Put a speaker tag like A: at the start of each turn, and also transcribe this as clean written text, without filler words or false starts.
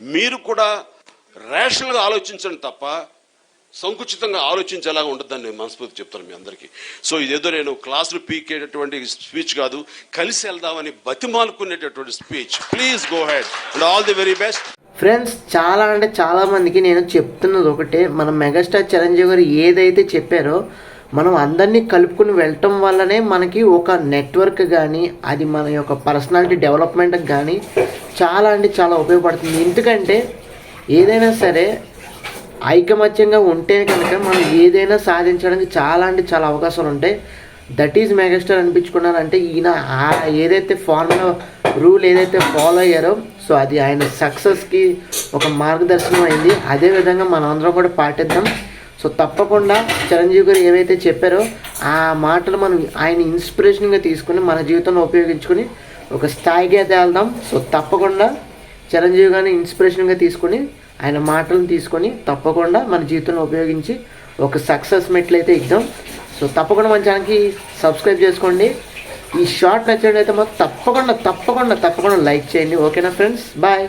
A: మీరు కూడా రేషనల్గా ఆలోచించండి తప్ప సంకుచితంగా ఆలోచించేలాగా ఉంటుందని నేను మనస్ఫూర్తి చెప్తాను మీ అందరికీ. సో ఇదేదో నేను క్లాసులు పీకేటటువంటి స్పీచ్ కాదు, కలిసి వెళ్దామని బతిమాలుకునేటటువంటి speech. Please go ahead and all the very best.
B: Friends, చాలా అంటే చాలా మందికి నేను చెప్తున్నది ఒకటే, మన మెగాస్టార్ చిరంజీవి గారు ఏదైతే చెప్పారో మనం అందరినీ కలుపుకుని వెళ్ళటం వల్లనే మనకి ఒక నెట్వర్క్ కానీ అది మన యొక్క పర్సనాలిటీ డెవలప్మెంట్కి కానీ చాలా అంటే చాలా ఉపయోగపడుతుంది. ఎందుకంటే ఏదైనా సరే ఐకమత్యంగా ఉంటే కనుక మనం ఏదైనా సాధించడానికి చాలా అంటే చాలా అవకాశాలు ఉంటాయి. దట్ ఈజ్ మెగాస్టార్ అనిపించుకున్నారంటే ఈయన ఏదైతే ఫార్ములా రూల్ ఏదైతే ఫాలో అయ్యారో సో అది ఆయన సక్సెస్కి ఒక మార్గదర్శనం అయింది. అదేవిధంగా మనం అందరం కూడా పాటిద్దాం. సో తప్పకుండా చిరంజీవి గారు ఏవైతే చెప్పారో ఆ మాటలు మనం ఆయన ఇన్స్పిరేషన్గా తీసుకుని మన జీవితంలో ఉపయోగించుకొని ఒక స్థాయికి అయితే వెళ్దాం. సో తప్పకుండా చిరంజీవి గారిని ఇన్స్పిరేషన్గా తీసుకొని ఆయన మాటలను తీసుకొని తప్పకుండా మన జీవితంలో ఉపయోగించి ఒక సక్సెస్ మెట్లయితే ఇద్దాం. సో తప్పకుండా మన ఛానల్కి సబ్స్క్రైబ్ చేసుకోండి. ఈ షార్ట్ నచ్చినట్లయితే మాత్రం తప్పకుండా లైక్ చేయండి. ఓకేనా ఫ్రెండ్స్, బాయ్.